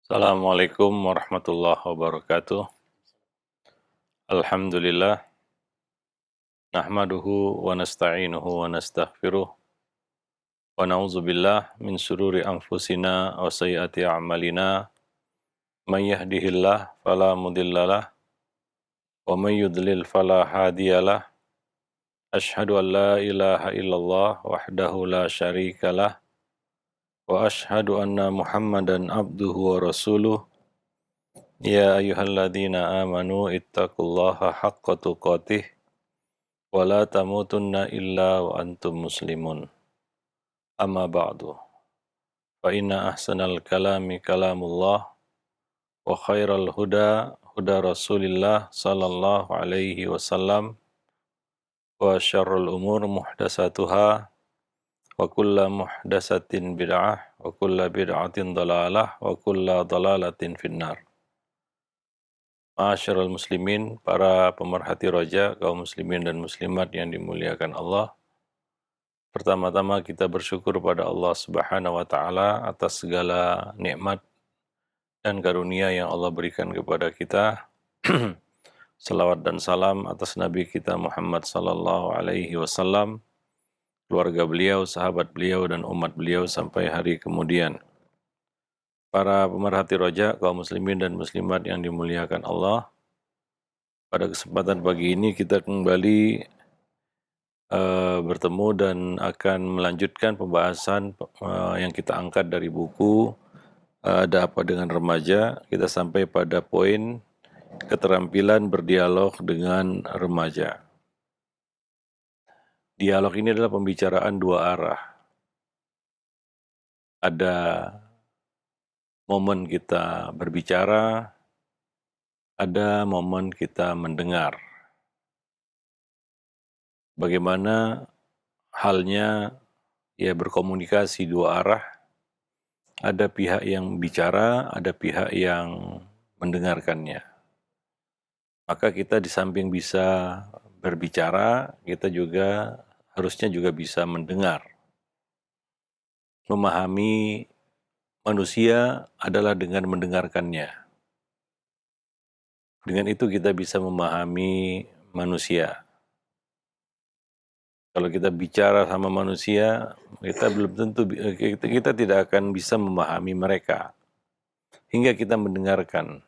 Assalamualaikum warahmatullahi wabarakatuh. Alhamdulillah, nahmaduhu wa nasta'inuhu wa nastaghfiruh wa na'udzubillah min sururi anfusina wa sayyiati a'malina. Man yahdihillah fala mudhillalah wa man yudlil fala hadiyalah. Asyhadu an la ilaha illallah wahdahu la syarikalah wa asyhadu anna Muhammadan abduhu wa rasuluh. Ya ayyuhalladzina amanu ittaqullaha haqqa tuqatih wa la tamutunna illa wa antum muslimun. Amma ba'du. Fa inna ahsanal kalami kalamullah wa khairal huda huda Rasulillah sallallahu alaihi wasallam wa syarrul umur muhdasatuha wa kulla muhdasatin bid'ah wa kulla bid'atin dalalah wa kulla dalalatin finnar. Ma'asyiral muslimin, para pemerhati roja, kaum muslimin dan muslimat yang dimuliakan Allah. Pertama-tama kita bersyukur pada Allah Subhanahu wa taala atas segala nikmat dan karunia yang Allah berikan kepada kita. Salawat dan salam atas Nabi kita Muhammad sallallahu alaihi wasallam, keluarga beliau, sahabat beliau dan umat beliau sampai hari kemudian. Para pemerhati roja, kaum muslimin dan muslimat yang dimuliakan Allah, pada kesempatan pagi ini kita kembali bertemu dan akan melanjutkan pembahasan yang kita angkat dari buku Ada Apa Dengan Remaja. Kita sampai pada poin keterampilan berdialog dengan remaja. Dialog ini adalah pembicaraan dua arah. Ada momen kita berbicara, ada momen kita mendengar. Bagaimana halnya berkomunikasi dua arah, ada pihak yang bicara, ada pihak yang mendengarkannya. Maka kita di samping bisa berbicara, kita juga harusnya juga bisa mendengar. Memahami manusia adalah dengan mendengarkannya. Dengan itu kita bisa memahami manusia. Kalau kita bicara sama manusia, kita belum tentu kita tidak akan bisa memahami mereka hingga kita mendengarkan.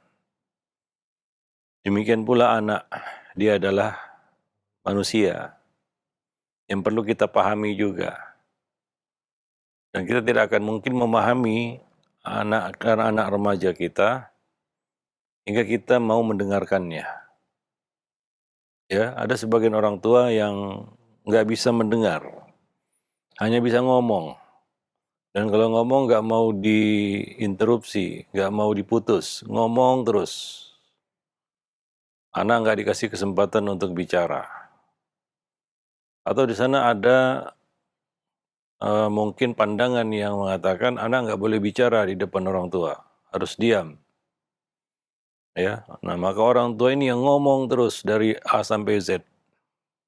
Demikian pula anak, dia adalah manusia yang perlu kita pahami juga. Dan kita tidak akan mungkin memahami anak remaja kita hingga kita mau mendengarkannya. Ya, ada sebagian orang tua yang nggak bisa mendengar, hanya bisa ngomong. Dan kalau ngomong nggak mau diinterupsi, nggak mau diputus, ngomong terus. Anak nggak dikasih kesempatan untuk bicara. Atau di sana ada mungkin pandangan yang mengatakan anak nggak boleh bicara di depan orang tua, harus diam. Ya, nah maka orang tua ini yang ngomong terus dari A sampai Z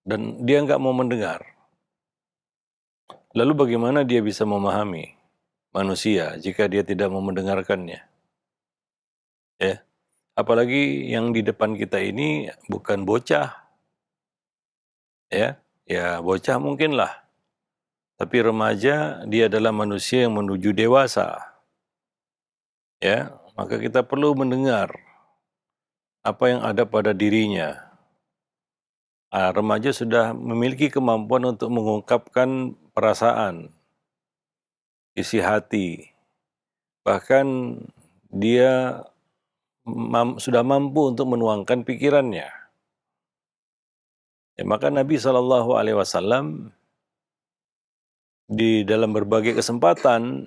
dan dia nggak mau mendengar. Lalu bagaimana dia bisa memahami manusia jika dia tidak mau mendengarkannya? Ya, apalagi yang di depan kita ini bukan bocah. Ya bocah mungkinlah. Tapi remaja dia adalah manusia yang menuju dewasa. Ya, maka kita perlu mendengar apa yang ada pada dirinya. Remaja sudah memiliki kemampuan untuk mengungkapkan perasaan, isi hati. Bahkan dia sudah mampu untuk menuangkan pikirannya. Ya, maka Nabi SAW di dalam berbagai kesempatan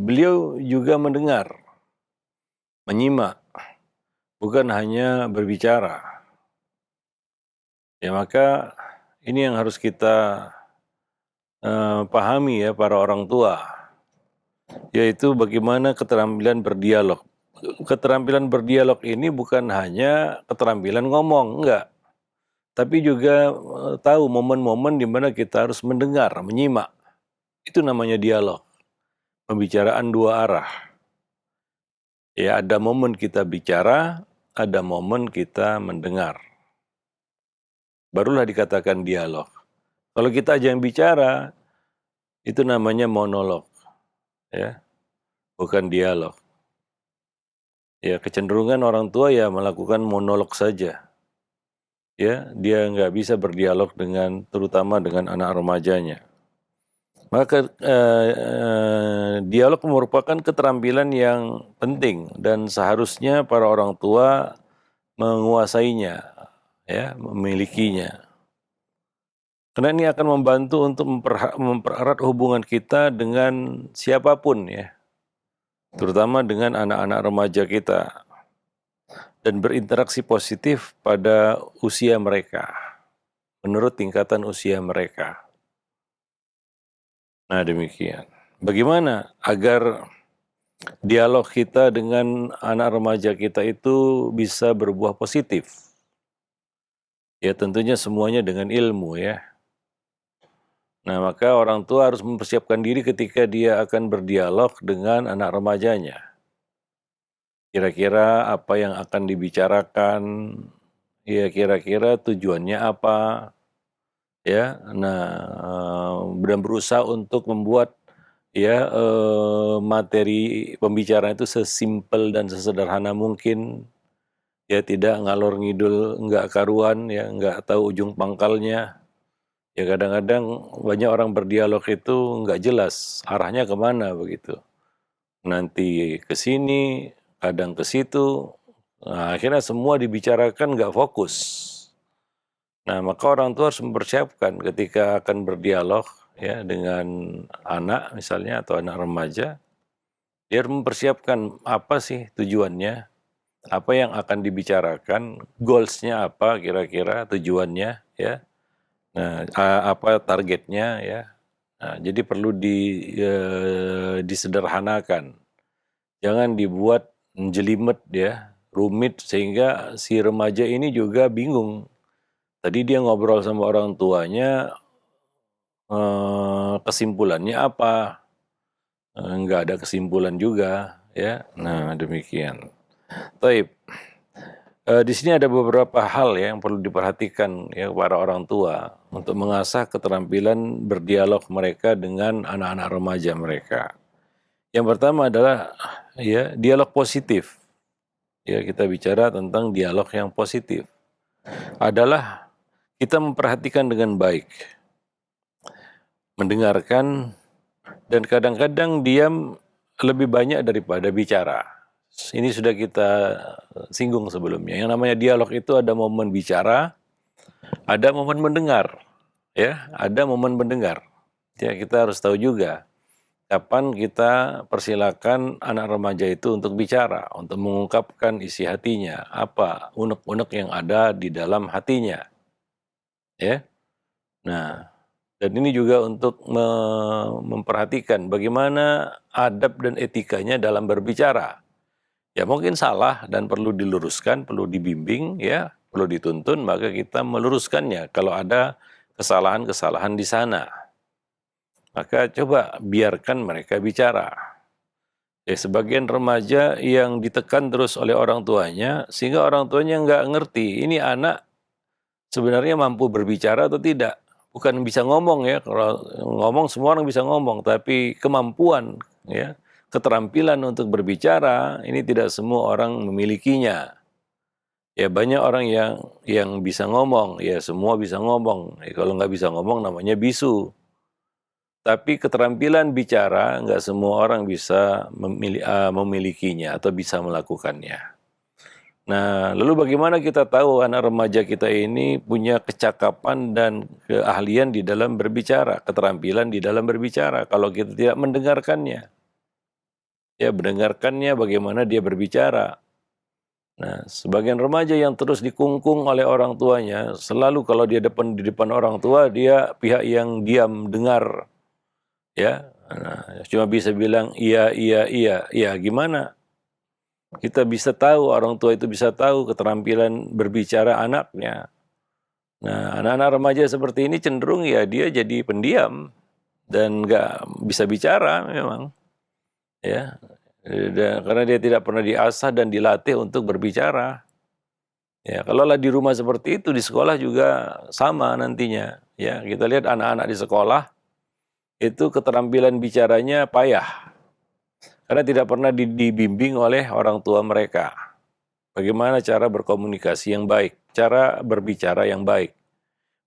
beliau juga mendengar, menyimak, bukan hanya berbicara. Ya, maka ini yang harus kita pahami ya para orang tua, yaitu bagaimana keterampilan berdialog. Keterampilan berdialog ini bukan hanya keterampilan ngomong, enggak. Tapi juga tahu momen-momen di mana kita harus mendengar, menyimak. Itu namanya dialog. Pembicaraan dua arah. Ya, ada momen kita bicara, ada momen kita mendengar. Barulah dikatakan dialog. Kalau kita aja yang bicara, itu namanya monolog, ya, bukan dialog. Ya, kecenderungan orang tua ya melakukan monolog saja. Ya, dia nggak bisa berdialog terutama dengan anak remajanya. Maka dialog merupakan keterampilan yang penting dan seharusnya para orang tua menguasainya, ya, memilikinya. Karena ini akan membantu untuk mempererat hubungan kita dengan siapapun, ya, terutama dengan anak-anak remaja kita, dan berinteraksi positif pada usia mereka, menurut tingkatan usia mereka. Nah, demikian. Bagaimana agar dialog kita dengan anak remaja kita itu bisa berbuah positif? Ya, tentunya semuanya dengan ilmu, ya. Nah, maka orang tua harus mempersiapkan diri ketika dia akan berdialog dengan anak remajanya. Kira-kira apa yang akan dibicarakan, ya kira-kira tujuannya apa, ya. Nah, dan berusaha untuk membuat ya materi pembicaraan itu sesimpel dan sesederhana mungkin, ya, tidak ngalor ngidul, nggak karuan, ya, nggak tahu ujung pangkalnya. Ya, kadang-kadang banyak orang berdialog itu nggak jelas arahnya kemana begitu. Nanti ke sini, kadang ke situ, nah, akhirnya semua dibicarakan nggak fokus. Nah, maka orang tua harus mempersiapkan ketika akan berdialog, ya, dengan anak misalnya atau anak remaja, dia harus mempersiapkan apa sih tujuannya, apa yang akan dibicarakan, goals-nya apa kira-kira tujuannya, ya. Nah, apa targetnya, ya. Nah, jadi perlu disederhanakan. Jangan dibuat jelimet, ya, rumit sehingga si remaja ini juga bingung. Tadi dia ngobrol sama orang tuanya, kesimpulannya apa? Nggak ada kesimpulan juga, ya. Nah, demikian. Taib. Di sini ada beberapa hal, ya, yang perlu diperhatikan, ya, para orang tua untuk mengasah keterampilan berdialog mereka dengan anak-anak remaja mereka. Yang pertama adalah, ya, dialog positif. Ya, kita bicara tentang dialog yang positif. Adalah kita memperhatikan dengan baik, mendengarkan, dan kadang-kadang diam lebih banyak daripada bicara. Ini sudah kita singgung sebelumnya. Yang namanya dialog itu ada momen bicara, ada momen mendengar, ya, ada momen mendengar. Ya, kita harus tahu juga kapan kita persilakan anak remaja itu untuk bicara, untuk mengungkapkan isi hatinya, apa unek-unek yang ada di dalam hatinya, ya. Nah, dan ini juga untuk memperhatikan bagaimana adab dan etikanya dalam berbicara. Ya, mungkin salah dan perlu diluruskan, perlu dibimbing, ya, perlu dituntun, maka kita meluruskannya kalau ada kesalahan-kesalahan di sana. Maka coba biarkan mereka bicara. Ya, sebagian remaja yang ditekan terus oleh orang tuanya, sehingga orang tuanya nggak ngerti, ini anak sebenarnya mampu berbicara atau tidak. Bukan bisa ngomong, ya, kalau ngomong semua orang bisa ngomong, tapi kemampuan, ya, keterampilan untuk berbicara, ini tidak semua orang memilikinya. Ya, banyak orang yang bisa ngomong, ya semua bisa ngomong. Ya, kalau nggak bisa ngomong namanya bisu. Tapi keterampilan bicara nggak semua orang bisa memilikinya atau bisa melakukannya. Nah, lalu bagaimana kita tahu anak remaja kita ini punya kecakapan dan keahlian di dalam berbicara, keterampilan di dalam berbicara, kalau kita tidak mendengarkannya? Ya, mendengarkannya bagaimana dia berbicara. Nah, sebagian remaja yang terus dikungkung oleh orang tuanya, selalu kalau dia di depan orang tua, dia pihak yang diam, dengar, ya. Nah, cuma bisa bilang iya, iya, iya, iya, gimana? Kita bisa tahu, orang tua itu bisa tahu keterampilan berbicara anaknya. Nah, anak-anak remaja seperti ini cenderung ya dia jadi pendiam dan nggak bisa bicara memang, ya. Karena dia tidak pernah diasah dan dilatih untuk berbicara. Ya, kalaulah di rumah seperti itu, di sekolah juga sama nantinya. Ya, kita lihat anak-anak di sekolah itu keterampilan bicaranya payah karena tidak pernah dibimbing oleh orang tua mereka. Bagaimana cara berkomunikasi yang baik, cara berbicara yang baik.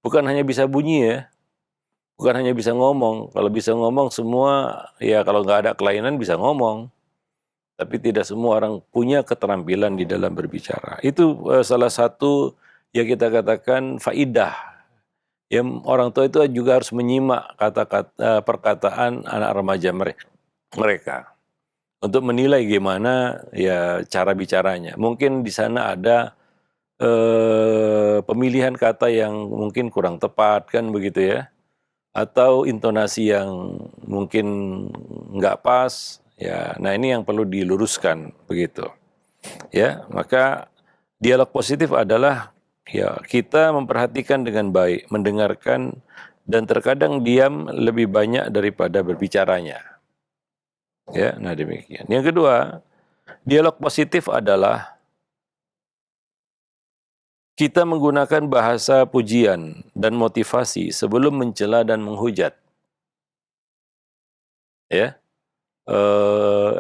Bukan hanya bisa bunyi ya, bukan hanya bisa ngomong. Kalau bisa ngomong semua, ya kalau nggak ada kelainan bisa ngomong. Tapi tidak semua orang punya keterampilan di dalam berbicara. Itu salah satu yang kita katakan faidah. Ya, orang tua itu juga harus menyimak kata-kata perkataan anak remaja mereka untuk menilai gimana ya cara bicaranya. Mungkin di sana ada pemilihan kata yang mungkin kurang tepat kan begitu ya, atau intonasi yang mungkin nggak pas ya. Nah ini yang perlu diluruskan begitu ya. Maka dialog positif adalah ya kita memperhatikan dengan baik, mendengarkan dan terkadang diam lebih banyak daripada berbicaranya. Ya, nah demikian. Yang kedua, dialog positif adalah kita menggunakan bahasa pujian dan motivasi sebelum mencela dan menghujat. Ya,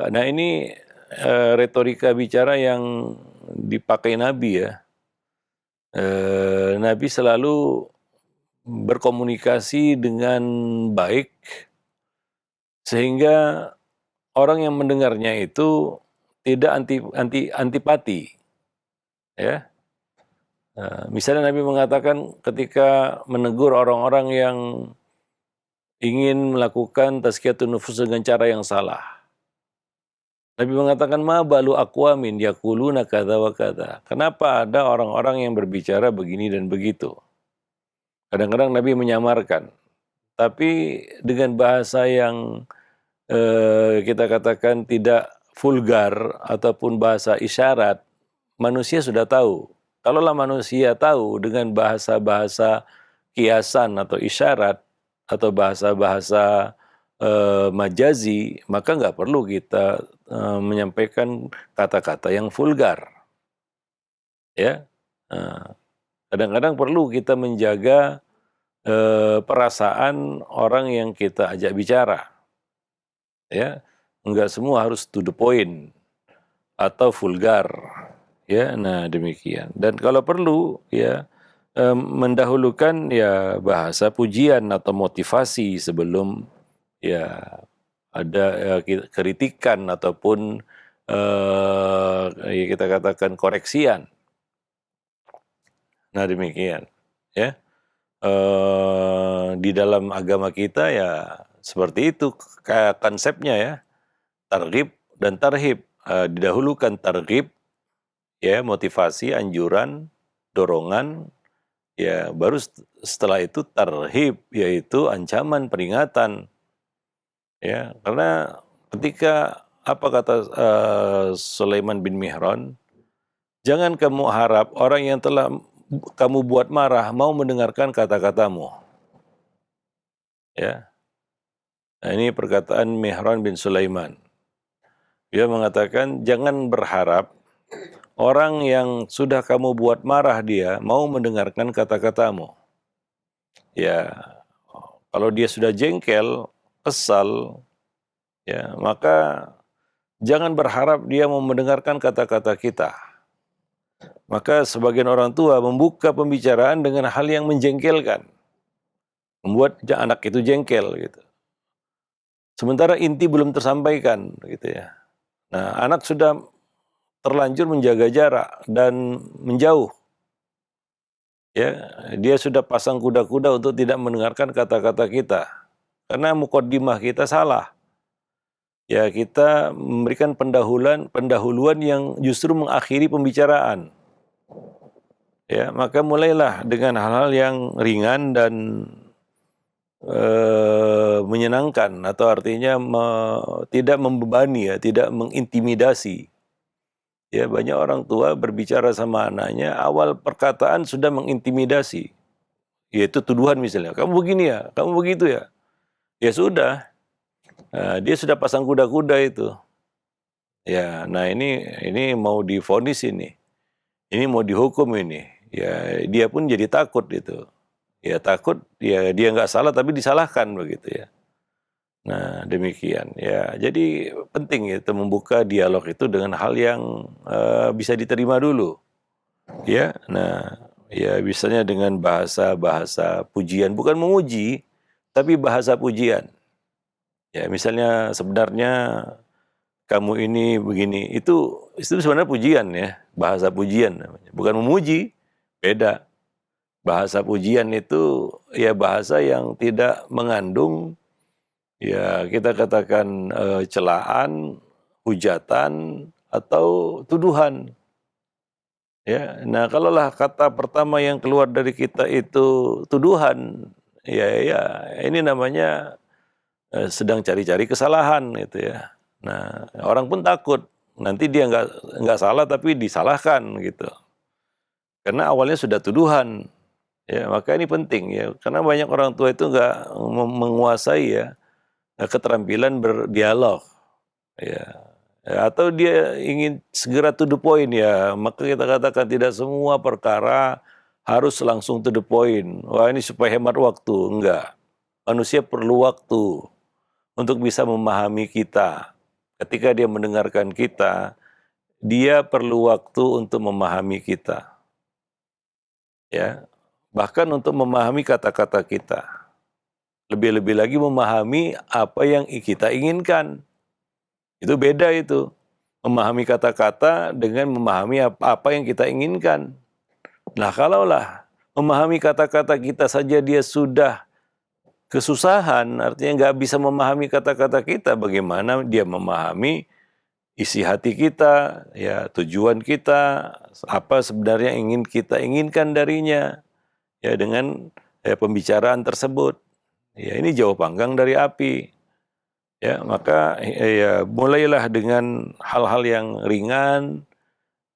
nah ini retorika bicara yang dipakai Nabi ya. Nabi selalu berkomunikasi dengan baik sehingga orang yang mendengarnya itu tidak antipati, ya. Misalnya Nabi mengatakan ketika menegur orang-orang yang ingin melakukan tazkiyatun nufus dengan cara yang salah. Nabi mengatakan ma balu aqwamin yaquluna kadza wa kadza. Kenapa ada orang-orang yang berbicara begini dan begitu? Kadang-kadang Nabi menyamarkan, tapi dengan bahasa yang kita katakan tidak vulgar ataupun bahasa isyarat, manusia sudah tahu. Kalaulah manusia tahu dengan bahasa-bahasa kiasan atau isyarat atau bahasa-bahasa majazi, maka nggak perlu kita menyampaikan kata-kata yang vulgar. Ya, kadang-kadang perlu kita menjaga perasaan orang yang kita ajak bicara. Ya, enggak semua harus to the point atau vulgar. Ya, nah demikian. Dan kalau perlu, ya mendahulukan ya bahasa pujian atau motivasi sebelum ya ada kritikan ataupun ya kita katakan koreksian. Nah demikian. Ya, di dalam agama kita ya seperti itu konsepnya ya, targhib dan tarhib. Didahulukan targhib, ya motivasi, anjuran, dorongan, ya baru setelah itu tarhib, yaitu ancaman, peringatan. Ya, karena ketika apa kata Sulaiman bin Mihran, jangan kamu harap orang yang telah kamu buat marah mau mendengarkan kata-katamu. Ya, nah, ini perkataan Mihran bin Sulaiman. Dia mengatakan, jangan berharap orang yang sudah kamu buat marah dia mau mendengarkan kata-katamu. Ya, kalau dia sudah jengkel, kesal, ya maka jangan berharap dia mau mendengarkan kata-kata kita. Maka sebagian orang tua membuka pembicaraan dengan hal yang menjengkelkan, membuat anak itu jengkel gitu. Sementara inti belum tersampaikan gitu ya. Nah, anak sudah terlanjur menjaga jarak dan menjauh. Ya, dia sudah pasang kuda-kuda untuk tidak mendengarkan kata-kata kita. Karena mukaddimah kita salah. Ya, kita memberikan pendahuluan yang justru mengakhiri pembicaraan. Ya, maka mulailah dengan hal-hal yang ringan dan menyenangkan, atau artinya tidak membebani ya, tidak mengintimidasi. Ya, banyak orang tua berbicara sama anaknya, awal perkataan sudah mengintimidasi. Yaitu tuduhan misalnya, kamu begini ya, kamu begitu ya. Ya sudah, dia sudah pasang kuda-kuda itu. Ya, nah ini mau divonis ini mau dihukum ini. Ya, dia pun jadi takut itu. Ya takut, ya dia nggak salah tapi disalahkan begitu ya. Nah, demikian. Ya, jadi penting itu membuka dialog itu dengan hal yang bisa diterima dulu. Ya, nah, ya misalnya dengan bahasa-bahasa pujian, bukan memuji, tapi bahasa pujian. Ya, misalnya sebenarnya kamu ini begini, itu sebenarnya pujian ya, bahasa pujian namanya. Bukan memuji, beda. Bahasa pujian itu ya bahasa yang tidak mengandung ya kita katakan celaan, hujatan atau tuduhan. Ya, nah kalaulah kata pertama yang keluar dari kita itu tuduhan, ya ini namanya sedang cari-cari kesalahan itu ya. Nah orang pun takut nanti dia nggak salah tapi disalahkan gitu. Karena awalnya sudah tuduhan, ya maka ini penting ya karena banyak orang tua itu nggak menguasai ya keterampilan berdialog. Ya. Ya, atau dia ingin segera to the point ya, maka kita katakan tidak semua perkara harus langsung to the point. Wah ini supaya hemat waktu, enggak. Manusia perlu waktu untuk bisa memahami kita. Ketika dia mendengarkan kita, dia perlu waktu untuk memahami kita. Ya, bahkan untuk memahami kata-kata kita. Lebih-lebih lagi memahami apa yang kita inginkan. Itu beda itu. Memahami kata-kata dengan memahami apa yang kita inginkan. Nah, kalaulah memahami kata-kata kita saja dia sudah kesusahan, artinya nggak bisa memahami kata-kata kita, bagaimana dia memahami isi hati kita, ya tujuan kita, apa sebenarnya ingin kita inginkan darinya, ya dengan pembicaraan tersebut. Ya ini jauh panggang dari api. Ya, maka ya mulailah dengan hal-hal yang ringan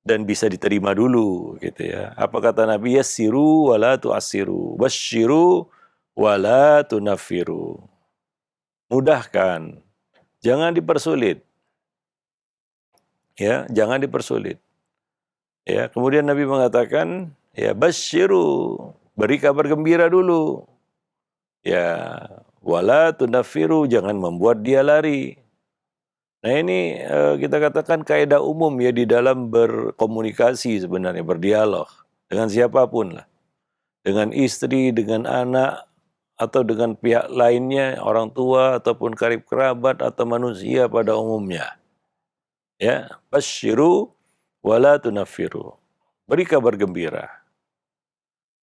dan bisa diterima dulu gitu ya. Apa kata Nabi? Yassiru wala tu'assiru, basyiru wala tunaffiru. Mudahkan, jangan dipersulit. Ya, jangan dipersulit. Ya, kemudian Nabi mengatakan, ya basyiru, beri kabar gembira dulu. Ya, wala tunaffiru, jangan membuat dia lari. Nah ini kita katakan kaidah umum ya di dalam berkomunikasi sebenarnya, berdialog dengan siapapun lah. Dengan istri, dengan anak, atau dengan pihak lainnya, orang tua ataupun karib kerabat atau manusia pada umumnya. Ya, basyiru wala tunaffiru. Beri kabar gembira.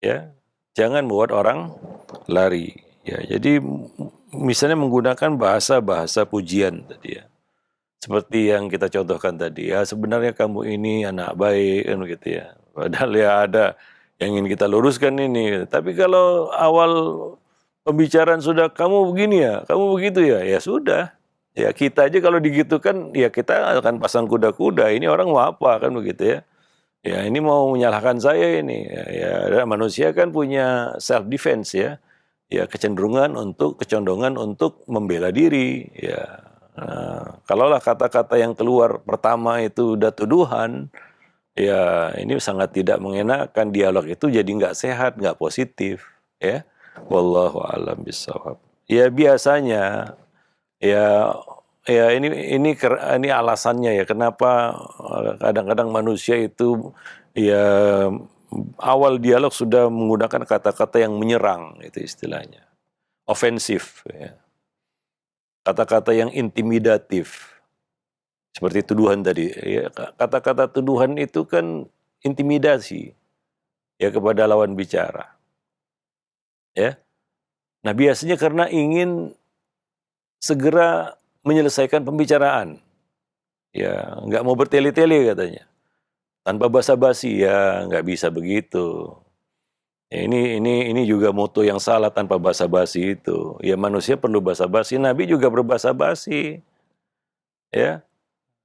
Ya, jangan buat orang lari. Ya, jadi misalnya menggunakan bahasa-bahasa pujian tadi ya. Seperti yang kita contohkan tadi, ya sebenarnya kamu ini anak baik kan begitu ya. Padahal ya ada yang ingin kita luruskan ini. Tapi kalau awal pembicaraan sudah kamu begini ya, kamu begitu ya, ya sudah. Ya kita aja kalau digitukan ya kita akan pasang kuda-kuda. Ini orang mau apa kan begitu ya. Ya ini mau menyalahkan saya ini. Ya manusia kan punya self defense ya. Ya kecondongan untuk membela diri ya. Nah, kalaulah kata-kata yang keluar pertama itu udah tuduhan, ya ini sangat tidak mengenakan, dialog itu jadi nggak sehat, nggak positif, ya. Wallahu a'lam bishawab. Ya biasanya, ya ini alasannya ya kenapa kadang-kadang manusia itu ya awal dialog sudah menggunakan kata-kata yang menyerang, itu istilahnya, ofensif, ya. Kata-kata yang intimidatif. Seperti tuduhan tadi, ya, kata-kata tuduhan itu kan intimidasi ya kepada lawan bicara, ya. Nah biasanya karena ingin segera menyelesaikan pembicaraan, ya nggak mau bertele-tele katanya, tanpa basa-basi ya nggak bisa begitu. Ya, ini juga moto yang salah tanpa basa-basi itu. Ya manusia perlu basa-basi, Nabi juga berbasa-basi, ya.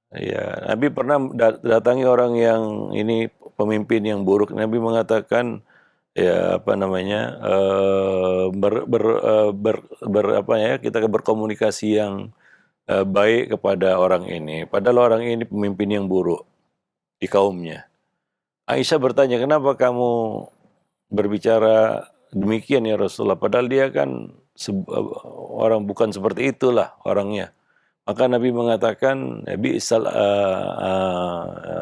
Ya, Nabi pernah datangi orang yang ini pemimpin yang buruk. Nabi mengatakan ya apa namanya apa ya kita berkomunikasi yang baik kepada orang ini, padahal orang ini pemimpin yang buruk di kaumnya. Aisyah bertanya, kenapa kamu berbicara demikian ya Rasulullah? Padahal dia kan orang bukan seperti itulah orangnya. Maka Nabi mengatakan, bi'sal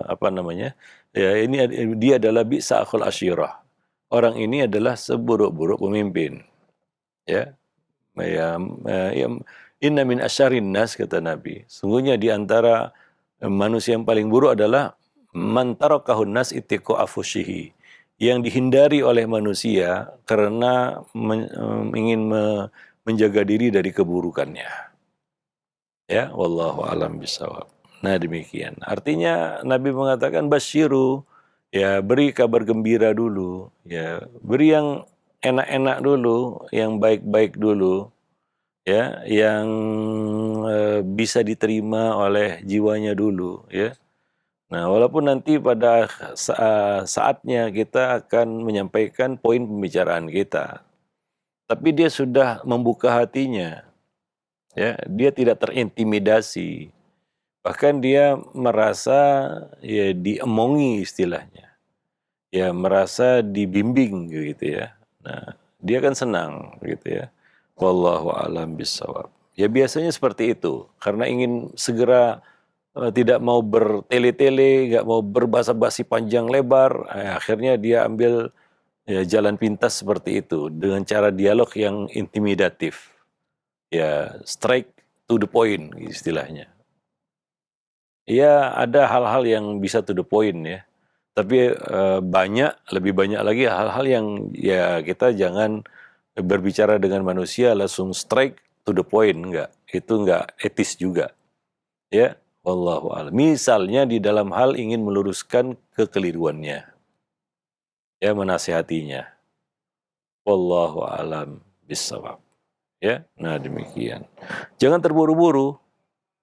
apa namanya? Ya, ini dia adalah bi'sa akhul asyirah. Orang ini adalah seburuk-buruk pemimpin. Ya, ya, ya, inna min asyarin nas, kata Nabi. Sungguhnya di antara manusia yang paling buruk adalah man tarakahun nas ittiqa afushihi, yang dihindari oleh manusia karena ingin menjaga diri dari keburukannya. Ya, wallahu alam bisawab. Nah, demikian. Artinya Nabi mengatakan basyiru, ya beri kabar gembira dulu, ya beri yang enak-enak dulu, yang baik-baik dulu, ya, yang bisa diterima oleh jiwanya dulu, ya. Nah, walaupun nanti pada saatnya kita akan menyampaikan poin pembicaraan kita, tapi dia sudah membuka hatinya, ya, dia tidak terintimidasi, bahkan dia merasa ya diemongi istilahnya, ya merasa dibimbing gitu ya. Nah, dia kan senang gitu ya. Wallahu alam bisawab. Ya biasanya seperti itu, karena ingin segera tidak mau bertele-tele, nggak mau berbasa-basi panjang lebar, akhirnya dia ambil ya, jalan pintas seperti itu dengan cara dialog yang intimidatif, ya straight to the point istilahnya. Ya ada hal-hal yang bisa to the point ya, tapi lebih banyak lagi hal-hal yang ya kita jangan berbicara dengan manusia langsung straight to the point, itu enggak etis juga. Ya, wallahu a'lam. Misalnya di dalam hal ingin meluruskan kekeliruannya, ya menasihatinya. Wallahu a'lam bissawab. Ya, nah demikian. Jangan terburu-buru,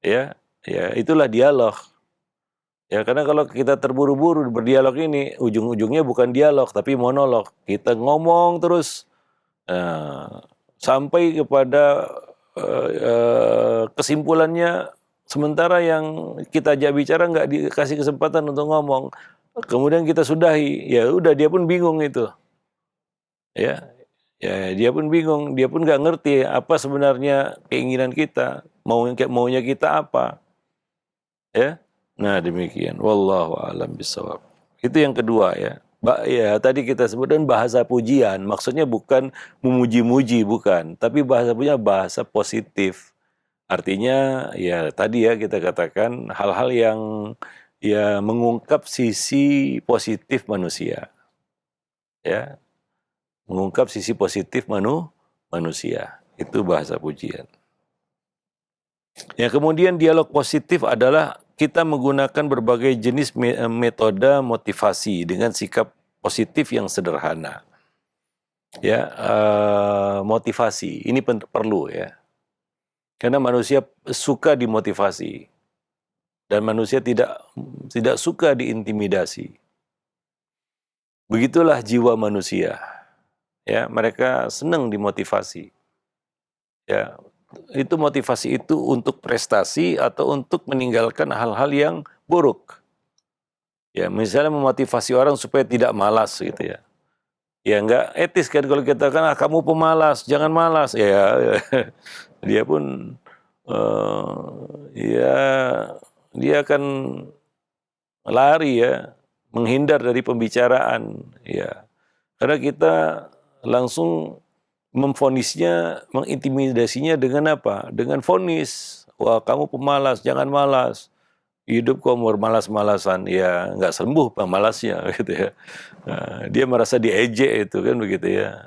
ya. Ya, itulah dialog. Ya, karena kalau kita terburu-buru berdialog ini, ujung-ujungnya bukan dialog tapi monolog. Kita ngomong terus sampai kepada kesimpulannya, sementara yang kita ajak bicara nggak dikasih kesempatan untuk ngomong, kemudian kita sudahi, ya udah dia pun bingung itu, ya, ya dia pun bingung, dia pun nggak ngerti apa sebenarnya keinginan kita, maunya kita apa, ya. Nah demikian, wallahu a'lam bishawab. Itu yang kedua ya. Ya tadi kita sebutkan bahasa pujian, maksudnya bukan memuji-muji, bukan, tapi bahasa pujian bahasa positif. Artinya ya tadi ya kita katakan hal-hal yang ya mengungkap sisi positif manusia, ya mengungkap sisi positif manusia, itu bahasa pujian. Ya kemudian dialog positif adalah kita menggunakan berbagai jenis metode motivasi dengan sikap positif yang sederhana. Ya, motivasi ini perlu ya, karena manusia suka dimotivasi dan manusia tidak suka diintimidasi. Begitulah jiwa manusia. Ya, mereka senang dimotivasi. Ya, itu motivasi itu untuk prestasi atau untuk meninggalkan hal-hal yang buruk. Ya, misalnya memotivasi orang supaya tidak malas gitu ya. Ya nggak etis kan kalau kita kan kamu pemalas, jangan malas. Ya, dia pun ya dia akan lari ya, menghindar dari pembicaraan ya. Karena kita langsung memvonisnya, mengintimidasinya dengan apa? Dengan vonis. Wah, kamu pemalas, jangan malas. Hidup kok bermalas-malasan, ya nggak sembuh pemalasnya gitu ya. Dia merasa diejek itu kan begitu ya.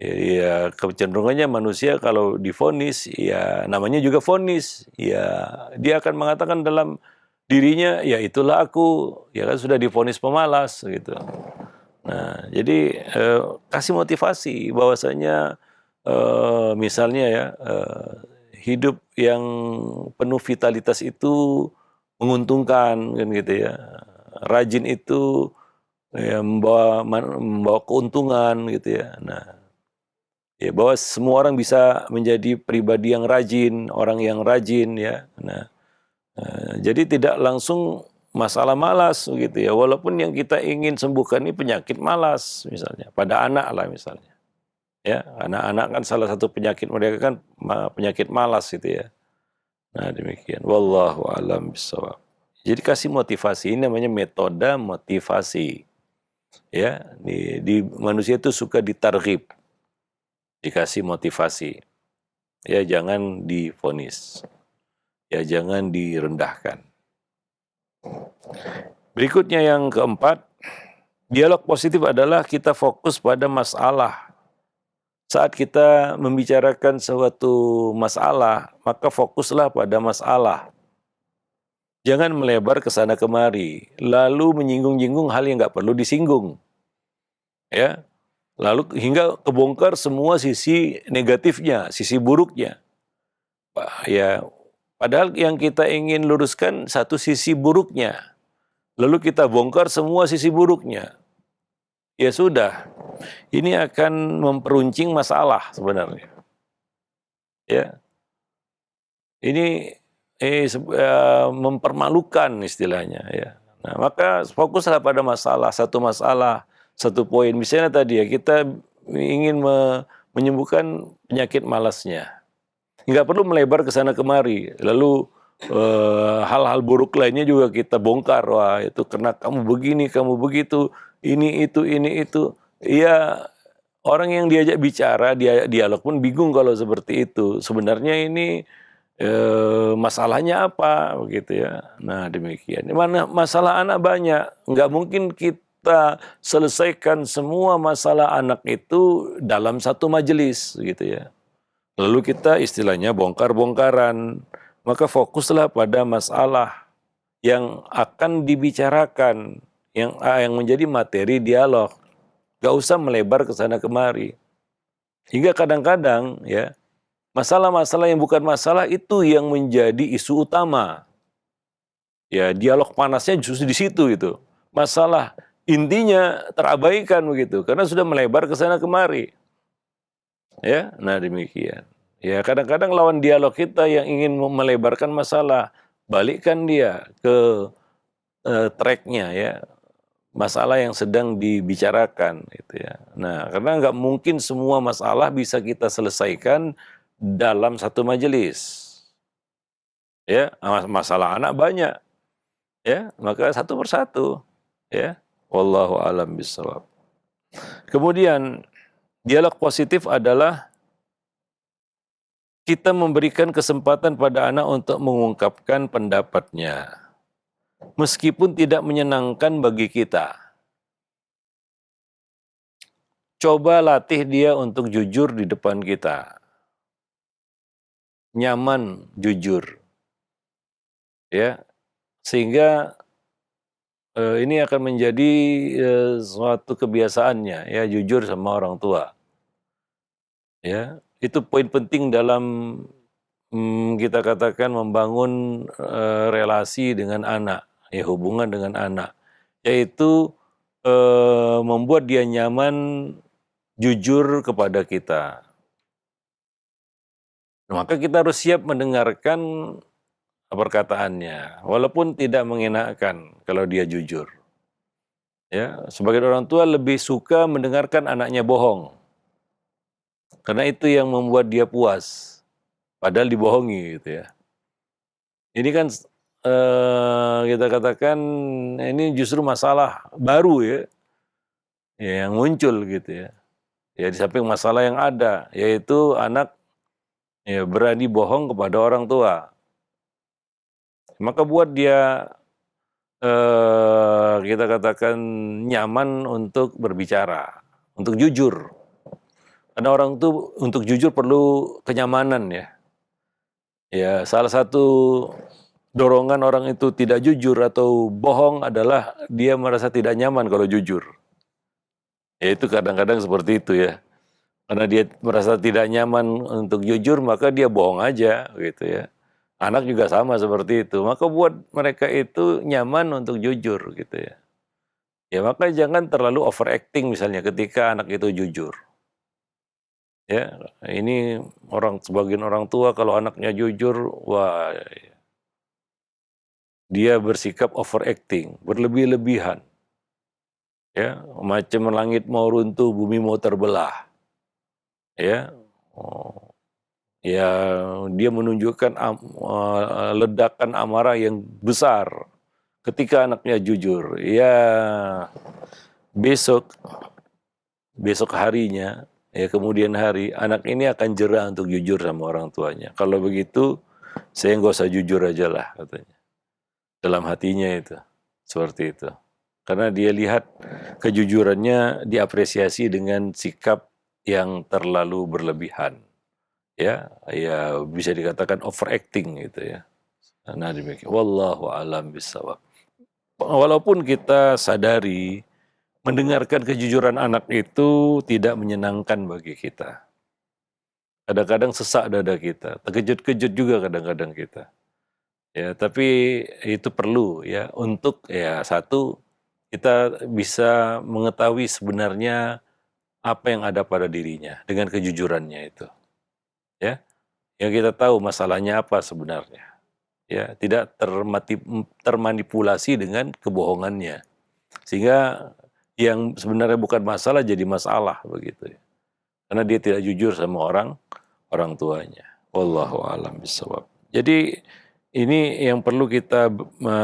Ya kecenderungannya manusia kalau divonis, ya namanya juga vonis, ya dia akan mengatakan dalam dirinya, ya itulah aku, ya kan sudah divonis pemalas gitu. Nah, jadi kasih motivasi bahwasanya misalnya ya hidup yang penuh vitalitas itu menguntungkan kan gitu ya. Rajin itu ya, membawa keuntungan gitu ya. Nah, Ya, bahwa semua orang bisa menjadi pribadi yang rajin, orang yang rajin ya. Nah, jadi tidak langsung masalah malas begitu ya. Walaupun yang kita ingin sembuhkan ini penyakit malas misalnya, pada anak lah misalnya. Ya, anak-anak kan salah satu penyakit mereka kan penyakit malas gitu ya. Nah, demikian. Wallahu a'lam bishawab. Jadi kasih motivasi, ini namanya metode motivasi. Ya, di manusia itu suka ditarghib, dikasih motivasi. Ya, jangan divonis. Ya, jangan direndahkan. Berikutnya yang keempat, dialog positif adalah kita fokus pada masalah. Saat kita membicarakan suatu masalah, maka fokuslah pada masalah. Jangan melebar ke sana kemari, lalu menyinggung-nyinggung hal yang nggak perlu disinggung. Ya, lalu hingga kebongkar semua sisi negatifnya, sisi buruknya. Ya, padahal yang kita ingin luruskan satu sisi buruknya. Lalu kita bongkar semua sisi buruknya. Ya sudah, ini akan memperuncing masalah sebenarnya. Ya, ini mempermalukan istilahnya ya. Nah, maka fokuslah pada masalah, satu poin. Misalnya tadi ya, kita ingin menyembuhkan penyakit malasnya. Nggak perlu melebar ke sana kemari. Lalu hal-hal buruk lainnya juga kita bongkar. Wah, itu karena kamu begini, kamu begitu, ini itu. Iya, orang yang diajak bicara, dialog pun bingung kalau seperti itu. Sebenarnya ini masalahnya apa begitu ya. Nah, demikian. Mana masalah anak banyak, nggak mungkin kita selesaikan semua masalah anak itu dalam satu majelis gitu ya. Lalu kita istilahnya bongkar-bongkaran, maka fokuslah pada masalah yang akan dibicarakan, yang menjadi materi dialog. Gak usah melebar ke sana kemari. Hingga kadang-kadang ya, masalah-masalah yang bukan masalah itu yang menjadi isu utama. Ya, dialog panasnya justru di situ itu. Masalah intinya terabaikan begitu, karena sudah melebar ke sana kemari. Ya, nah demikian. Ya, kadang-kadang lawan dialog kita yang ingin melebarkan masalah, balikkan dia ke tracknya ya, masalah yang sedang dibicarakan gitu ya. Nah, karena nggak mungkin semua masalah bisa kita selesaikan dalam satu majelis. Ya, masalah anak banyak. Ya, maka satu persatu. Ya, wallahu alam bishawab. Kemudian dialog positif adalah kita memberikan kesempatan pada anak untuk mengungkapkan pendapatnya, meskipun tidak menyenangkan bagi kita. Coba latih dia untuk jujur di depan kita. Nyaman jujur. Ya, sehingga ini akan menjadi suatu kebiasaannya ya, jujur sama orang tua. Ya, itu poin penting dalam kita katakan membangun relasi dengan anak, ya hubungan dengan anak, yaitu membuat dia nyaman jujur kepada kita. Maka kita harus siap mendengarkan perkataannya, walaupun tidak mengenakan kalau dia jujur. Ya, sebagai orang tua lebih suka mendengarkan anaknya bohong, karena itu yang membuat dia puas, padahal dibohongi gitu ya. Ini kan kita katakan ini justru masalah baru ya, yang muncul gitu ya. Ya, di samping masalah yang ada, yaitu anak ya berani bohong kepada orang tua. Maka buat dia kita katakan nyaman untuk berbicara, untuk jujur. Karena orang tuh untuk jujur perlu kenyamanan ya. Ya, salah satu dorongan orang itu tidak jujur atau bohong adalah dia merasa tidak nyaman kalau jujur. Ya, itu kadang-kadang seperti itu ya. Karena dia merasa tidak nyaman untuk jujur, maka dia bohong aja gitu ya. Anak juga sama seperti itu. Maka buat mereka itu nyaman untuk jujur gitu ya. Ya, maka jangan terlalu overacting misalnya ketika anak itu jujur. Ya, ini sebagian orang tua kalau anaknya jujur, wah dia bersikap overacting, berlebih-lebihan. Ya, macam langit mau runtuh, bumi mau terbelah. Ya, oh, ya dia menunjukkan ledakan amarah yang besar ketika anaknya jujur. Ya, besok besok harinya, ya kemudian hari, anak ini akan jerah untuk jujur sama orang tuanya. Kalau begitu, saya nggak usah jujur aja lah, katanya. Dalam hatinya itu, seperti itu. Karena dia lihat kejujurannya diapresiasi dengan sikap yang terlalu berlebihan. Ya, ya bisa dikatakan overacting gitu ya. Nah demikian. Wallahu alam bisawab. Walaupun kita sadari mendengarkan kejujuran anak itu tidak menyenangkan bagi kita. Kadang-kadang sesak dada kita, terkejut-kejut juga kadang-kadang kita. Ya, tapi itu perlu ya untuk ya satu kita bisa mengetahui sebenarnya apa yang ada pada dirinya dengan kejujurannya itu. Ya, yang kita tahu masalahnya apa sebenarnya. Ya, tidak termanipulasi dengan kebohongannya. Sehingga yang sebenarnya bukan masalah jadi masalah begitu ya. Karena dia tidak jujur sama orang tuanya. Wallahu a'lam bishawab. Jadi ini yang perlu kita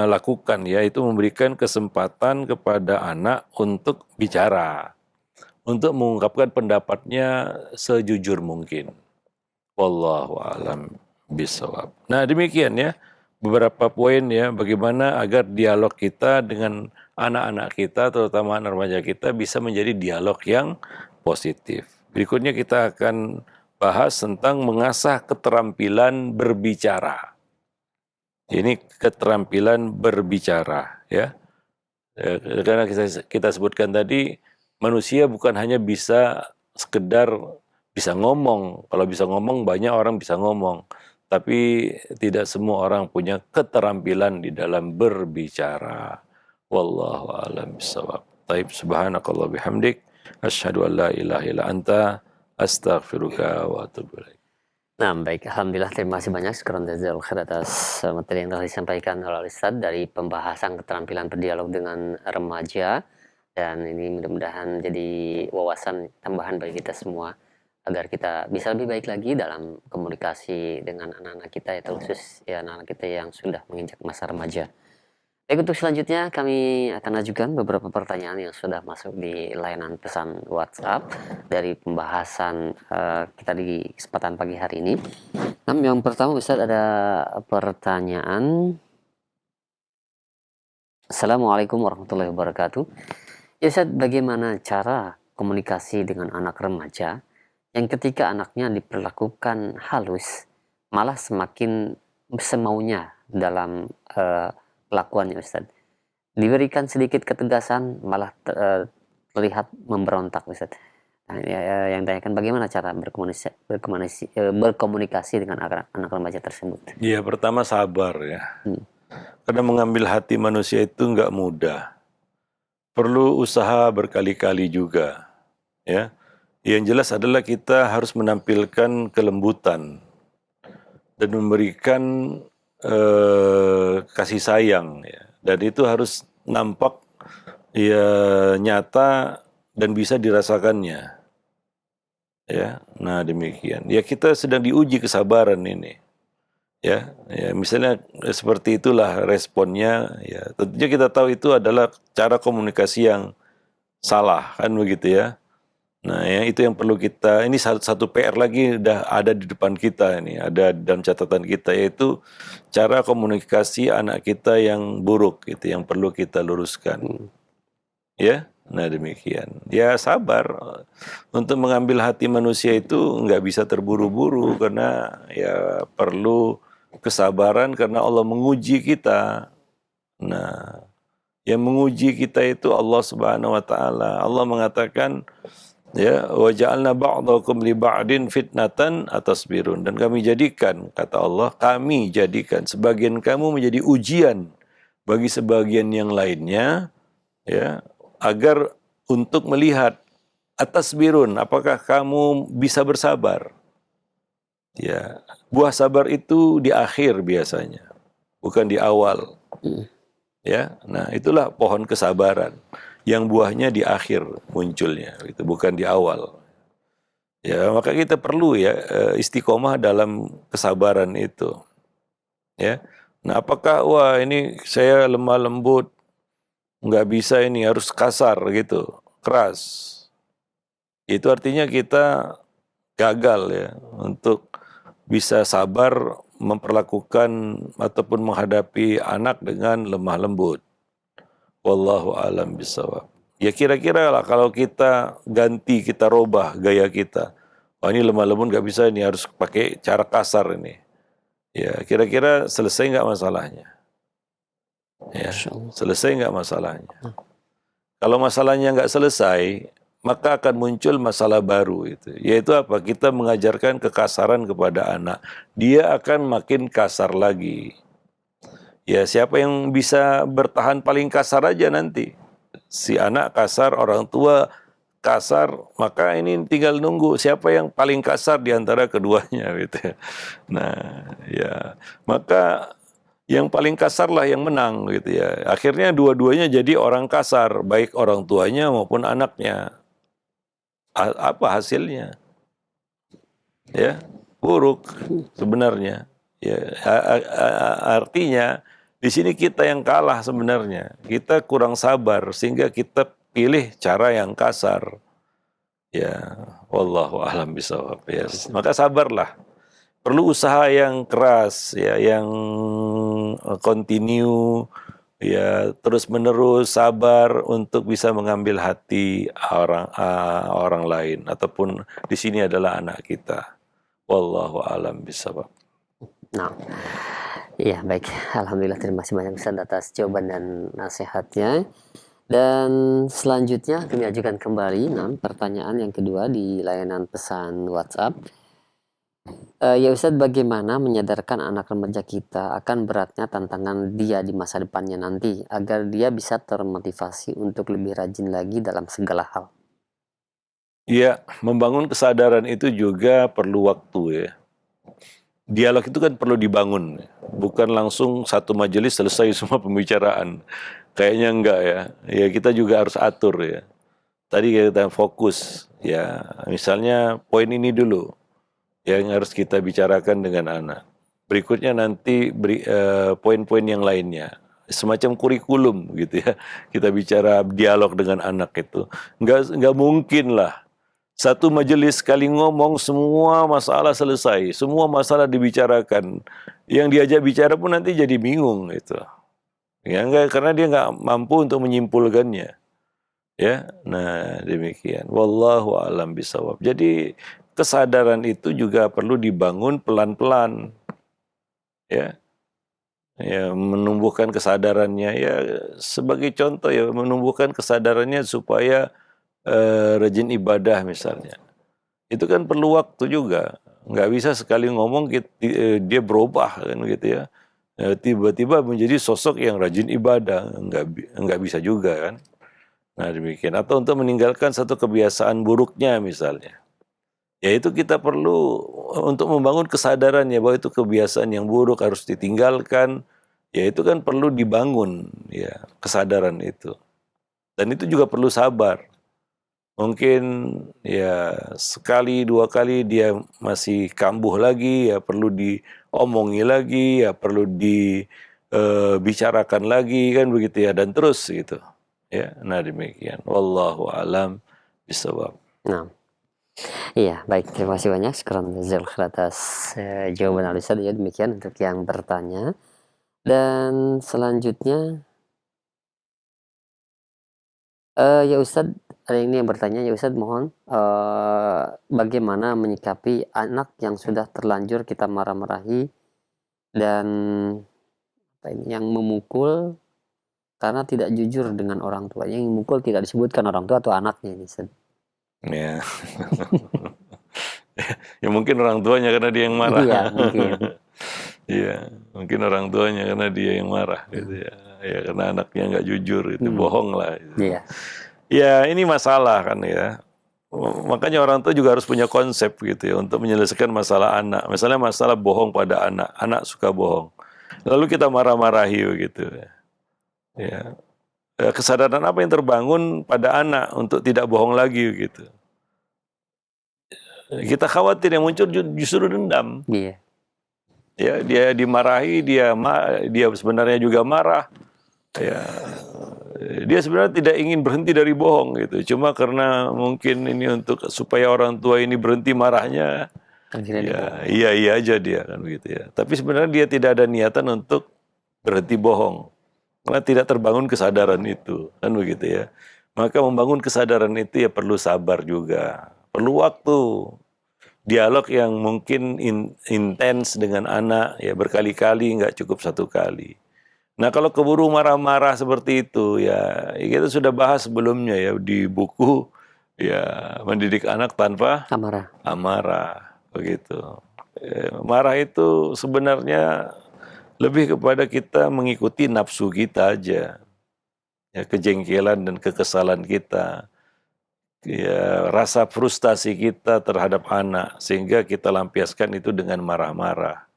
lakukan yaitu memberikan kesempatan kepada anak untuk bicara, untuk mengungkapkan pendapatnya sejujur mungkin. Wallahu a'lam bishawab. Nah, demikian ya beberapa poin ya bagaimana agar dialog kita dengan anak-anak kita terutama anak remaja kita bisa menjadi dialog yang positif. Berikutnya kita akan bahas tentang mengasah keterampilan berbicara. Ini keterampilan berbicara ya. Karena kita sebutkan tadi manusia bukan hanya bisa sekedar bisa ngomong. Kalau bisa ngomong banyak orang bisa ngomong. Tapi tidak semua orang punya keterampilan di dalam berbicara. Wallahu a'lam bishawab. Taib subhanakallah bihamdik. Asyhadu an la ilaha illa anta. Astaghfiruka wa atubu ilaik. Nah, baik. Alhamdulillah, terima kasih banyak Syukran jazakallahu khair atas materi yang telah disampaikan oleh Ustadz dari pembahasan keterampilan berdialog dengan remaja. Dan ini mudah-mudahan jadi wawasan tambahan bagi kita semua agar kita bisa lebih baik lagi dalam komunikasi dengan anak-anak kita, ya terkhusus ya anak-anak kita yang sudah menginjak masa remaja. Baik, untuk selanjutnya kami akan ajukan beberapa pertanyaan yang sudah masuk di layanan pesan WhatsApp dari pembahasan kita di kesempatan pagi hari ini. Yang pertama, Ustaz, ada pertanyaan. Assalamualaikum warahmatullahi wabarakatuh. Ya Ustaz, bagaimana cara komunikasi dengan anak remaja yang ketika anaknya diperlakukan halus malah semakin semaunya dalam kelakuannya, Ustaz? Diberikan sedikit ketegasan malah terlihat memberontak, Ustaz. Nah, yang tanyakan bagaimana cara berkomunikasi dengan anak remaja tersebut? Ya, pertama sabar ya. Karena mengambil hati manusia itu nggak mudah. Perlu usaha berkali-kali juga. Ya. Yang jelas adalah kita harus menampilkan kelembutan dan memberikan kasih sayang ya. Dan itu harus nampak ya nyata dan bisa dirasakannya. Ya. Nah, demikian. Ya, kita sedang diuji kesabaran ini. Ya, misalnya seperti itulah responnya. Ya, tentunya kita tahu itu adalah cara komunikasi yang salah, kan begitu ya. Nah, ya itu yang perlu kita. Ini satu PR lagi udah ada di depan kita ini, ada dalam catatan kita yaitu cara komunikasi anak kita yang buruk, gitu, yang perlu kita luruskan. Ya, nah demikian. Ya sabar. Untuk mengambil hati manusia itu nggak bisa terburu-buru karena ya perlu kesabaran karena Allah menguji kita. Nah, yang menguji kita itu Allah Subhanahu wa taala. Allah mengatakan ya wa ja'alna ba'dakum li ba'din fitnatan atasbirun, dan kami jadikan, kata Allah, kami jadikan sebagian kamu menjadi ujian bagi sebagian yang lainnya ya agar untuk melihat atasbirun, apakah kamu bisa bersabar? Ya, buah sabar itu di akhir biasanya, bukan di awal. Ya, nah itulah pohon kesabaran yang buahnya di akhir munculnya, itu bukan di awal. Ya, maka kita perlu ya istiqomah dalam kesabaran itu. Ya, nah apakah wah ini saya lemah lembut, nggak bisa ini harus kasar gitu, keras. Itu artinya kita gagal ya untuk bisa sabar memperlakukan ataupun menghadapi anak dengan lemah lembut. Wallahu alam bisawab. Ya kira-kira lah kalau kita ganti, kita robah gaya kita. Oh ini lemah lembut nggak bisa, ini harus pakai cara kasar ini. Ya kira-kira selesai nggak masalahnya? Ya, selesai nggak masalahnya? Kalau masalahnya nggak selesai, maka akan muncul masalah baru itu. Yaitu apa? Kita mengajarkan kekasaran kepada anak. Dia akan makin kasar lagi. Ya siapa yang bisa bertahan paling kasar aja nanti. Si anak kasar, orang tua kasar, maka ini tinggal nunggu siapa yang paling kasar di antara keduanya gitu ya. Nah, ya. Maka yang paling kasar lah yang menang gitu ya. Akhirnya dua-duanya jadi orang kasar, baik orang tuanya maupun anaknya. Apa hasilnya? Ya, buruk sebenarnya. Ya, artinya di sini kita yang kalah sebenarnya. Kita kurang sabar sehingga kita pilih cara yang kasar. Ya, wallahu a'lam bishawab. Ya, maka sabarlah. Perlu usaha yang keras ya, yang continue ya, terus menerus sabar untuk bisa mengambil hati orang lain ataupun di sini adalah anak kita. Wallahu a'lam bishawab. Nah, iya baik. Alhamdulillah terima kasih banyak Ustaz atas jawaban dan nasihatnya. Dan selanjutnya kami ajukan kembali pertanyaan yang kedua di layanan pesan WhatsApp. Ya Ustadz, bagaimana menyadarkan anak remaja kita akan beratnya tantangan dia di masa depannya nanti agar dia bisa termotivasi untuk lebih rajin lagi dalam segala hal? Ya, membangun kesadaran itu juga perlu waktu ya. Dialog itu kan perlu dibangun, bukan langsung satu majelis selesai semua pembicaraan. Kayaknya enggak ya. Ya kita juga harus atur ya. Tadi kita fokus ya. Misalnya poin ini dulu yang harus kita bicarakan dengan anak. Berikutnya nanti poin-poin yang lainnya. Semacam kurikulum gitu ya. Kita bicara dialog dengan anak itu. Enggak mungkin lah. Satu majelis sekali ngomong semua masalah selesai, semua masalah dibicarakan. Yang diajak bicara pun nanti jadi bingung gitu. Ya enggak, karena dia enggak mampu untuk menyimpulkannya. Ya, nah demikian. Wallahu a'lam bishawab. Jadi kesadaran itu juga perlu dibangun pelan-pelan. Ya. Ya, menumbuhkan kesadarannya ya sebagai contoh ya, menumbuhkan kesadarannya supaya rajin ibadah misalnya. Itu kan perlu waktu juga. Nggak bisa sekali ngomong dia berubah kan gitu ya. Tiba-tiba menjadi sosok yang rajin ibadah. Nggak bisa juga kan. Nah demikian. Atau untuk meninggalkan satu kebiasaan buruknya misalnya. Ya itu kita perlu untuk membangun kesadarannya bahwa itu kebiasaan yang buruk harus ditinggalkan. Ya itu kan perlu dibangun ya kesadaran itu. Dan itu juga perlu sabar. Mungkin ya sekali dua kali dia masih kambuh lagi, ya perlu diomongi lagi, ya perlu dibicarakan lagi kan begitu ya, dan terus gitu ya. Nah demikian. Wallahu alam bishawab. Nah, iya baik, terima kasih banyak. Syukran jazakallahu atas jawaban Ustaz ya, demikian untuk yang bertanya. Dan selanjutnya ya Ustadz, ada ini yang bertanya, ya Ustadz mohon bagaimana menyikapi anak yang sudah terlanjur kita marah-marahi dan yang memukul karena tidak jujur dengan orang tua. Yang memukul tidak disebutkan orang tua atau anaknya ini Ustadz. Ya. Ya mungkin orang tuanya karena dia yang marah. Iya mungkin. Iya, mungkin orang tuanya karena dia yang marah gitu ya. Ya karena anaknya nggak jujur itu, bohong lah. Gitu. Iya. Ya ini masalah kan ya. Makanya orang tua juga harus punya konsep gitu ya untuk menyelesaikan masalah anak. Misalnya masalah bohong pada anak, anak suka bohong. Lalu kita marah-marahi begitu. Ya. Kesadaran apa yang terbangun pada anak untuk tidak bohong lagi gitu. Kita khawatir yang muncul justru dendam. Iya. Ya, dia dimarahi, dia sebenarnya juga marah. Ya, dia sebenarnya tidak ingin berhenti dari bohong gitu. Cuma karena mungkin ini untuk supaya orang tua ini berhenti marahnya, Akhirnya ya iya aja dia kan begitu ya. Tapi sebenarnya dia tidak ada niatan untuk berhenti bohong. Karena tidak terbangun kesadaran itu, kan begitu ya. Maka membangun kesadaran itu ya perlu sabar juga, perlu waktu. Dialog yang mungkin intens dengan anak ya berkali-kali, nggak cukup satu kali. Nah kalau keburu marah-marah seperti itu ya kita sudah bahas sebelumnya ya di buku ya mendidik anak tanpa amarah. amarah begitu. Marah itu sebenarnya lebih kepada kita mengikuti nafsu kita aja, ya kejengkelan dan kekesalan kita. Ya, rasa frustasi kita terhadap anak sehingga kita lampiaskan itu dengan marah-marah,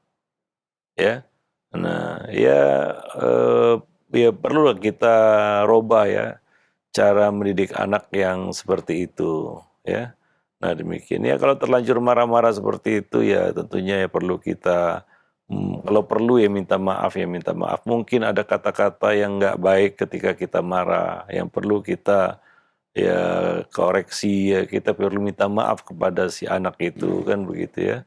ya. Nah, ya perlu kita robah ya cara mendidik anak yang seperti itu, ya. Nah demikian ya kalau terlanjur marah-marah seperti itu ya tentunya ya perlu kita kalau perlu ya minta maaf ya minta maaf. Mungkin ada kata-kata yang nggak baik ketika kita marah yang perlu kita ya koreksi ya kita perlu minta maaf kepada si anak itu kan begitu ya.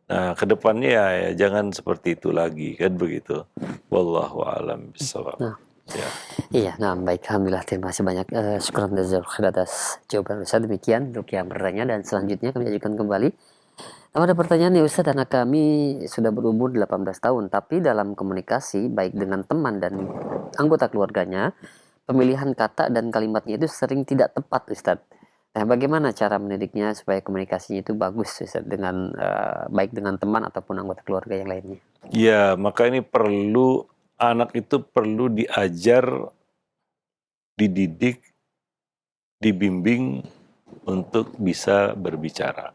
Nah kedepannya ya jangan seperti itu lagi kan begitu. Wallahu a'lam bishawab. Nah, Ya. iya, nah baik, alhamdulillah terima kasih banyak. Syukran jazakallahu khair atas jawaban Ustaz. Demikian untuk yang bertanya dan selanjutnya kami ajukan kembali. Ada pertanyaan nih Ustaz, anak kami sudah berumur 18 tahun, tapi dalam komunikasi baik dengan teman dan anggota keluarganya, pemilihan kata dan kalimatnya itu sering tidak tepat Ustaz. Nah, bagaimana cara mendidiknya supaya komunikasinya itu bagus Ustaz dengan baik dengan teman ataupun anggota keluarga yang lainnya? Ya, maka ini perlu anak itu perlu diajar, dididik, dibimbing untuk bisa berbicara.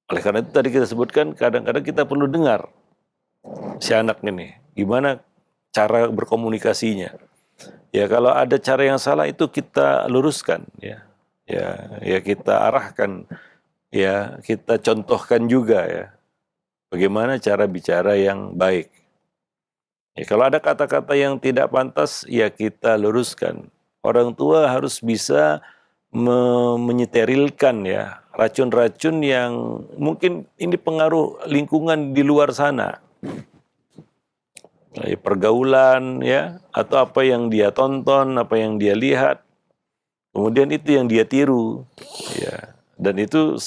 Oleh karena itu tadi kita sebutkan kadang-kadang kita perlu dengar si anak ini gimana cara berkomunikasinya. Ya kalau ada cara yang salah itu kita luruskan ya. Ya kita arahkan ya, kita contohkan juga ya. Bagaimana cara bicara yang baik. Ya, kalau ada kata-kata yang tidak pantas ya kita luruskan. Orang tua harus bisa menyeterilkan ya racun-racun yang mungkin ini pengaruh lingkungan di luar sana, pergaulan ya atau apa yang dia tonton, apa yang dia lihat, kemudian itu yang dia tiru, ya dan itu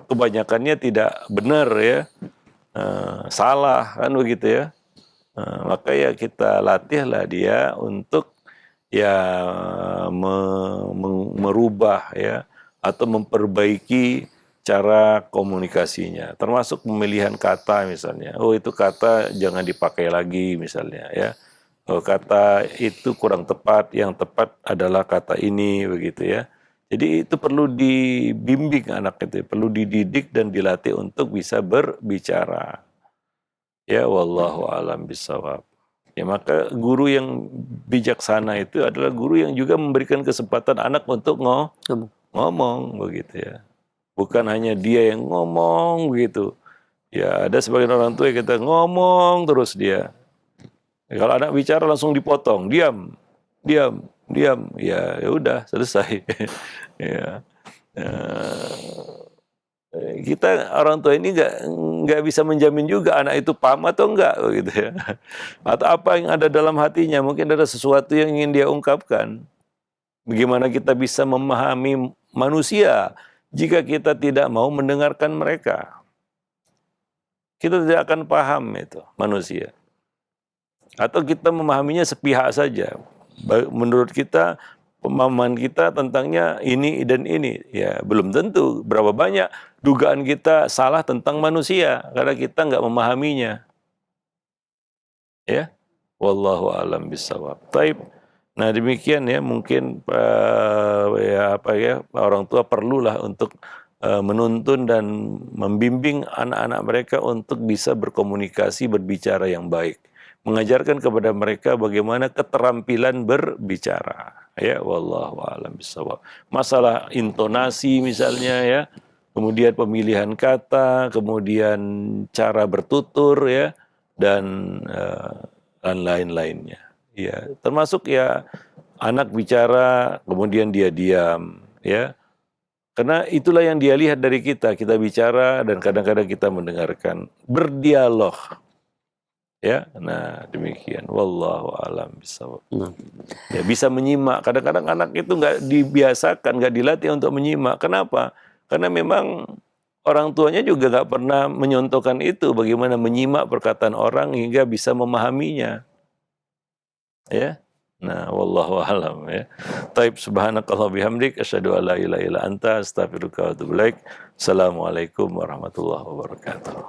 kebanyakannya tidak benar ya, salah kan begitu ya, maka ya kita latihlah dia untuk ya merubah ya atau memperbaiki cara komunikasinya termasuk pemilihan kata misalnya. Oh itu kata jangan dipakai lagi misalnya ya. Oh kata itu kurang tepat, yang tepat adalah kata ini begitu ya. Jadi itu perlu dibimbing anak itu, perlu dididik dan dilatih untuk bisa berbicara. Ya wallahu alam bisawab. Ya maka guru yang bijaksana itu adalah guru yang juga memberikan kesempatan anak untuk ngomong begitu ya. Bukan hanya dia yang ngomong begitu. Ya ada sebagian orang tua yang kita ngomong terus dia. Ya, kalau anak bicara langsung dipotong, diam, diam, diam. Ya udah selesai. Ya. Kita orang tua ini nggak bisa menjamin juga anak itu paham atau enggak gitu ya. Atau apa yang ada dalam hatinya, mungkin ada sesuatu yang ingin dia ungkapkan. Bagaimana kita bisa memahami manusia jika kita tidak mau mendengarkan mereka? Kita tidak akan paham itu manusia. Atau kita memahaminya sepihak saja. Menurut kita pemahaman kita tentangnya ini dan ini, ya belum tentu. Berapa banyak dugaan kita salah tentang manusia karena kita nggak memahaminya. Ya, wallahu alam bisawab. Taib. Nah, demikian ya, mungkin, orang tua perlulah untuk, menuntun dan membimbing anak-anak mereka untuk bisa berkomunikasi, berbicara yang baik. Mengajarkan kepada mereka bagaimana keterampilan berbicara, ya, wallahu a'lam bishawab. Masalah intonasi misalnya ya, kemudian pemilihan kata, kemudian cara bertutur ya, dan lain-lainnya. Ya, termasuk ya anak bicara kemudian dia diam, ya. Karena itulah yang dia lihat dari kita. Kita bicara dan kadang-kadang kita mendengarkan. Berdialog, ya. Nah, demikian. Wallahu a'lam bishawab. Nah, Ya, bisa menyimak. Kadang-kadang anak itu nggak dibiasakan, nggak dilatih untuk menyimak. Kenapa? Karena memang orang tuanya juga nggak pernah menyontohkan itu, bagaimana menyimak perkataan orang hingga bisa memahaminya. Ya. Nah, wallahu a'lam ya. Taib, subhanakallah bihamdik asyhadu an la ilaha illa anta astaghfiruka wa atubu ilaik. Assalamualaikum warahmatullahi wabarakatuh.